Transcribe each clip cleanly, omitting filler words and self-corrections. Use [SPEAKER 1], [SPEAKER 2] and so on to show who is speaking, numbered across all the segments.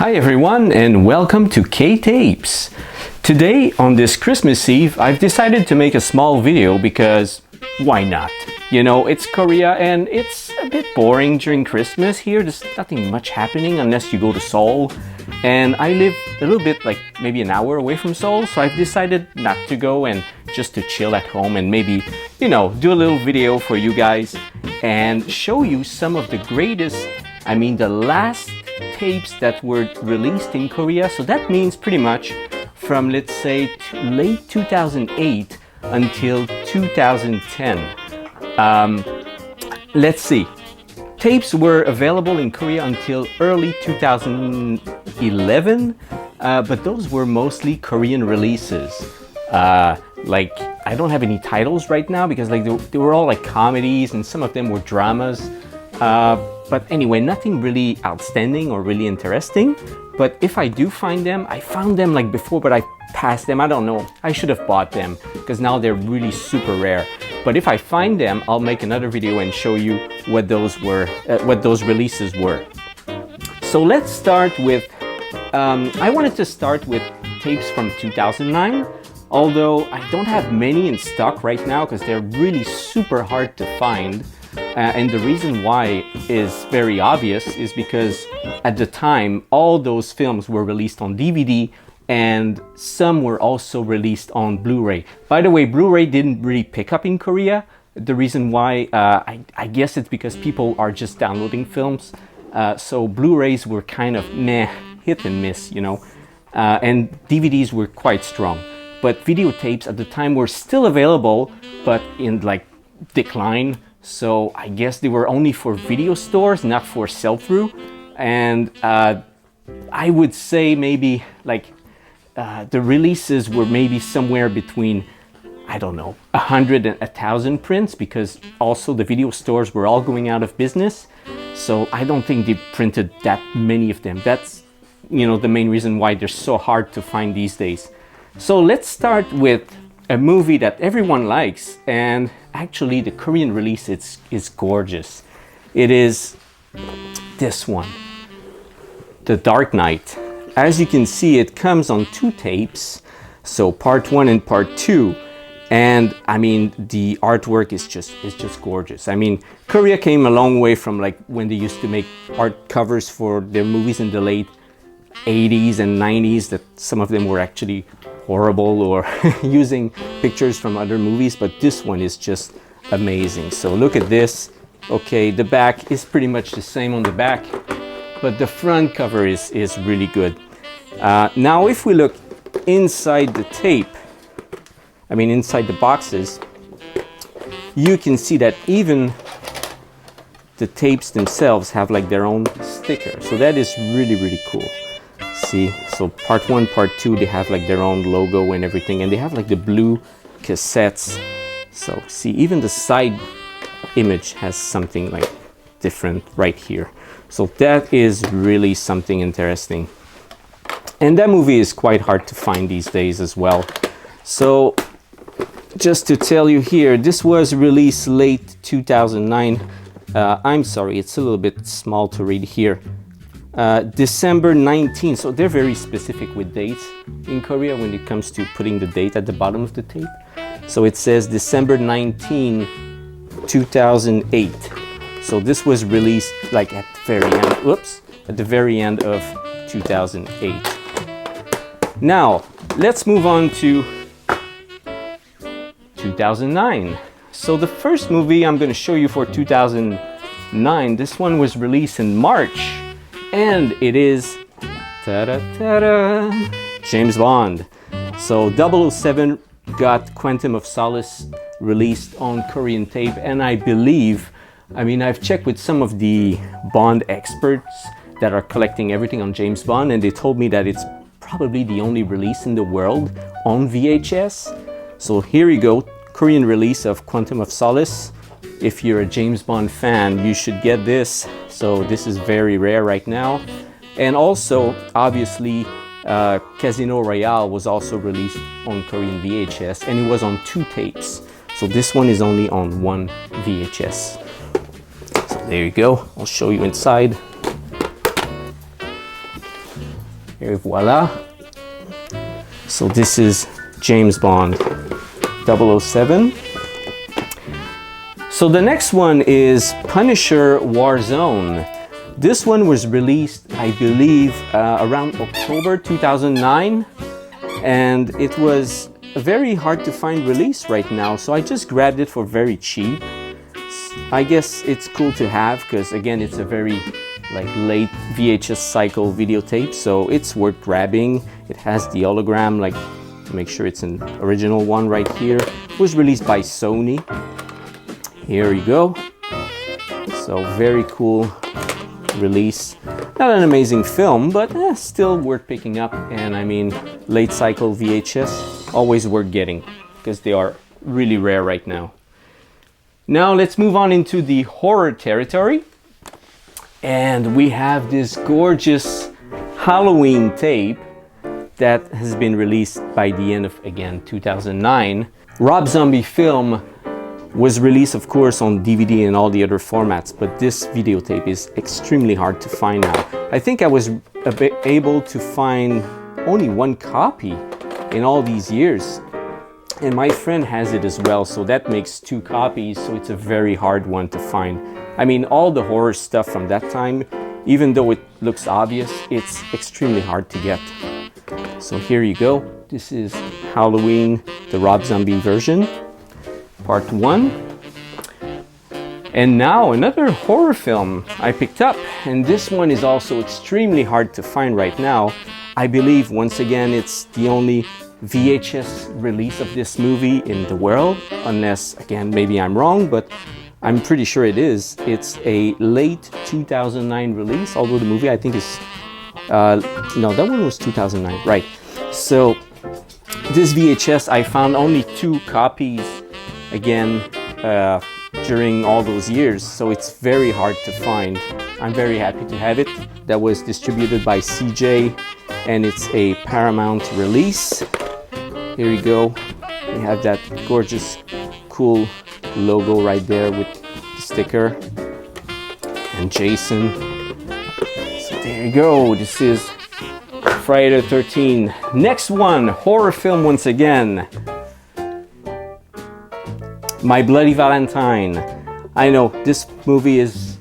[SPEAKER 1] Hi everyone and welcome to K-Tapes. Today on this Christmas Eve I've decided to make a small video because why not? You know, it's Korea and it's a bit boring during Christmas here. There's nothing much happening unless you go to Seoul, and I live a little bit like maybe an hour away from Seoul, so I've decided not to go and just to chill at home and maybe, you know, do a little video for you guys and show you some of the greatest, the last tapes that were released in Korea. So that means pretty much from, let's say, late 2008 until 2010. Let's see. Tapes were available in Korea until early 2011, but those were mostly Korean releases. Like, I don't have any titles right now because like they were all like comedies and some of them were dramas. But anyway, nothing really outstanding or really interesting. But if I do find them, I found them like before, but I passed them. I don't know. I should have bought them because now they're really super rare. But if I find them, I'll make another video and show you what those were, what those releases were. So let's start with, I wanted to start with tapes from 2009. Although I don't have many in stock right now because they're really super hard to find. And the reason why is very obvious, is because at the time all those films were released on DVD and some were also released on Blu-ray. By the way, Blu-ray didn't really pick up in Korea. The reason why, I guess it's because people are just downloading films. So Blu-rays were kind of meh, hit and miss, you know. And DVDs were quite strong. But videotapes at the time were still available, but in like decline. So I guess they were only for video stores, not for sell-through. And I would say maybe like the releases were maybe somewhere between, I don't know, 100 and 1,000 prints, because also the video stores were all going out of business. So I don't think they printed that many of them. That's, you know, the main reason why they're so hard to find these days. So let's start with a movie that everyone likes, and actually the Korean release is gorgeous. It is this one, The Dark Knight. As you can see, it comes on 2 tapes, so part 1 and part 2. And I mean, the artwork is just gorgeous. I mean, Korea came a long way from like when they used to make art covers for their movies in the late 80s and 90s, that some of them were actually horrible or using pictures from other movies, but this one is just amazing. So look at this. Okay, the back is pretty much the same on the back, but the front cover is really good. Now if we look inside the tape, inside the boxes, you can see that even the tapes themselves have like their own sticker. So that is really cool. See, so part 1, part 2, they have like their own logo and everything, and they have like the blue cassettes. So see, even the side image has something like different right here. So that is really something interesting. And that movie is quite hard to find these days as well. So just to tell you here, this was released late 2009. I'm sorry, it's a little bit small to read here. December 19, so they're very specific with dates in Korea when it comes to putting the date at the bottom of the tape. So it says December 19, 2008. So this was released like at the very end, at the very end of 2008. Now, let's move on to 2009. So the first movie I'm going to show you for 2009, this one was released in March. And it is James Bond. So 007 got Quantum of Solace released on Korean tape, and I believe, I've checked with some of the Bond experts that are collecting everything on James Bond, and they told me that it's probably the only release in the world on VHS. So here you go, Korean release of Quantum of Solace. If you're a James Bond fan, you should get this. So this is very rare right now. And also, obviously, Casino Royale was also released on Korean VHS, and it was on 2 tapes. So this one is only on 1 VHS. So there you go. I'll show you inside. Et voila. So this is James Bond 007. So the next one is Punisher Warzone. This one was released, I believe, around October 2009, and it was a very hard to find release right now, so I just grabbed it for very cheap. I guess it's cool to have because, again, it's a very late VHS cycle videotape, so it's worth grabbing. It has the hologram, to make sure it's an original one right here. It was released by Sony. Here you go. So very cool release. Not an amazing film, but still worth picking up. And I mean, late cycle VHS, always worth getting because they are really rare right now. Now let's move on into the horror territory. And we have this gorgeous Halloween tape that has been released by the end of, again, 2009. Rob Zombie film was released, of course, on DVD and all the other formats, but this videotape is extremely hard to find now. I think I was able to find only one copy in all these years. And my friend has it as well, so that makes 2 copies, so it's a very hard one to find. I mean, all the horror stuff from that time, even though it looks obvious, it's extremely hard to get. So here you go. This is Halloween, the Rob Zombie version, part 1. And now another horror film I picked up, and this one is also extremely hard to find right now. I believe, once again, it's the only VHS release of this movie in the world, unless, again, maybe I'm wrong, but I'm pretty sure it is. It's a late 2009 release, although the movie I think is, no, that one was 2009, right. So this VHS, I found only 2 copies, again, during all those years, so it's very hard to find. I'm very happy to have it. That was distributed by CJ, and it's a Paramount release. Here you go. We have that gorgeous, cool logo right there with the sticker and Jason. So there you go. This is Friday the 13th. Next one, horror film once again. My Bloody Valentine. I know this movie is,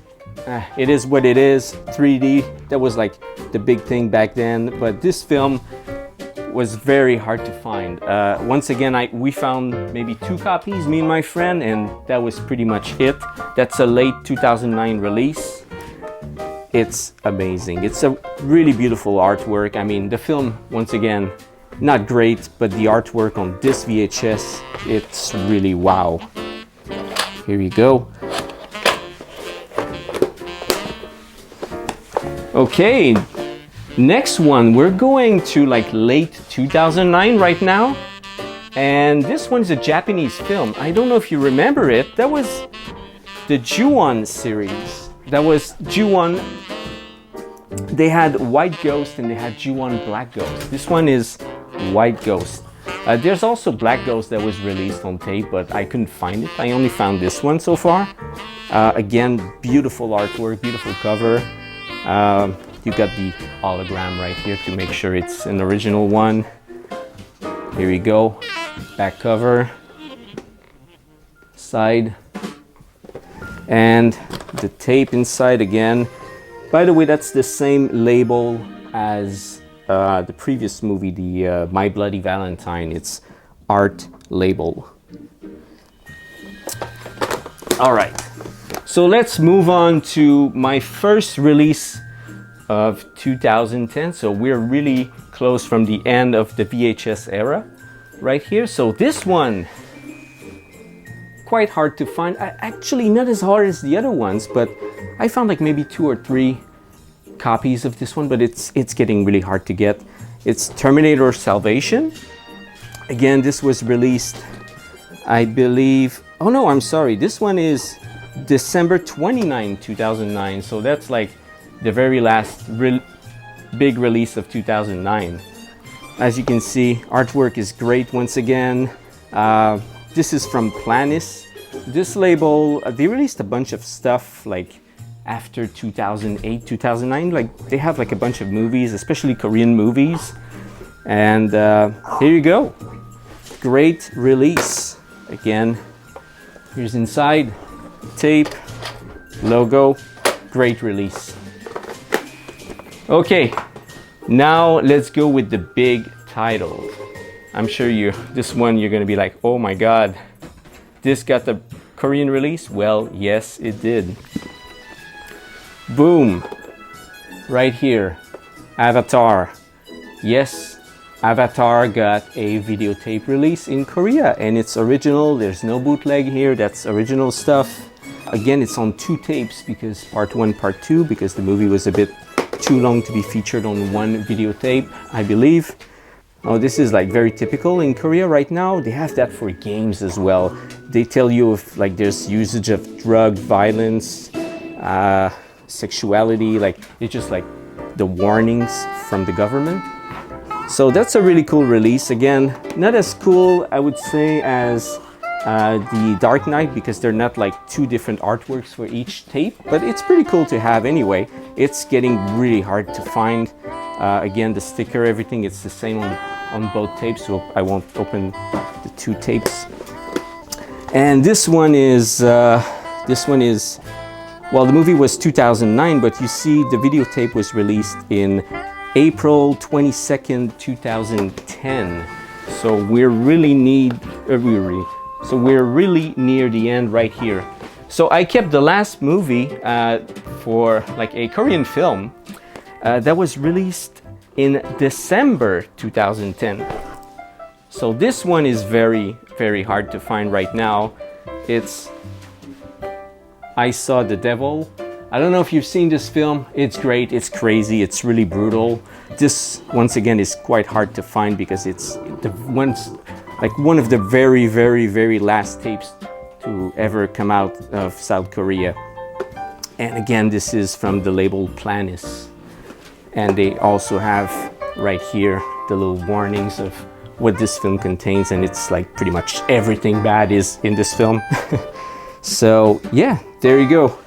[SPEAKER 1] it is what it is. 3D. That was like the big thing back then. But this film was very hard to find. Once again, we found maybe 2 copies, me and my friend, and that was pretty much it. That's a late 2009 release. It's amazing. It's a really beautiful artwork. I mean, the film, once again, not great, but the artwork on this VHS, it's really wow. Here you go. Okay. Next one, we're going to late 2009 right now, and this one's a Japanese film. I don't know if you remember it. That was the Ju-on series. That was Ju-on. They had White Ghost and they had Ju-on Black Ghost. This one is White Ghost. There's also Black Ghost that was released on tape, but I couldn't find it. I only found this one so far. Again, beautiful artwork, beautiful cover. You got the hologram right here to make sure it's an original one. Here we go. Back cover. Side. And the tape inside again. By the way, that's the same label as the previous movie, the My Bloody Valentine. It's art label. All right. So let's move on to my first release of 2010, so we're really close from the end of the VHS era right here. So this one, quite hard to find. Actually, not as hard as the other ones, but I found maybe 2 or 3 copies of this one, but it's getting really hard to get. It's Terminator Salvation. Again, this was released, I believe, oh no, I'm sorry, this one is December 29, 2009, so that's the very last big release of 2009. As you can see, artwork is great once again. This is from Planis. This label, they released a bunch of stuff after 2008, 2009. Like they have like a bunch of movies, especially Korean movies. And here you go. Great release. Again, here's inside, tape, logo, great release. Okay, now let's go with the big title. I'm sure this one you're gonna be like, oh my God, this got the Korean release? Well, yes, it did. Boom, right here, Avatar. Yes, Avatar got a videotape release in Korea and it's original. There's no bootleg here, that's original stuff. Again, it's on 2 tapes because part 1, part 2, because the movie was a bit too long to be featured on 1 videotape, I believe. Oh, this is like very typical in Korea right now. They have that for games as well. They tell you if like there's usage of drug, violence, sexuality, like it's just like the warnings from the government. So that's a really cool release. Again, not as cool, I would say, as the Dark Knight, because they're not like 2 different artworks for each tape, but it's pretty cool to have anyway. It's getting really hard to find. Again, the sticker, everything, it's the same on both tapes, so I won't open the 2 tapes. And this one is, well, the movie was 2009, but you see the videotape was released in April 22nd, 2010. So we're really near the end right here. So I kept the last movie for like a Korean film that was released in December 2010. So this one is very, very hard to find right now. It's I Saw the Devil. I don't know if you've seen this film. It's great, it's crazy, it's really brutal. This, once again, is quite hard to find because it's one of the very, very, very last tapes to ever come out of South Korea. And again, this is from the label Planis. And they also have right here the little warnings of what this film contains, and it's like pretty much everything bad is in this film. So yeah, there you go.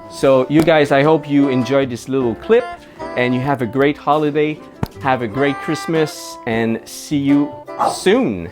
[SPEAKER 1] So you guys, I hope you enjoyed this little clip and you have a great holiday, have a great Christmas, and see you soon.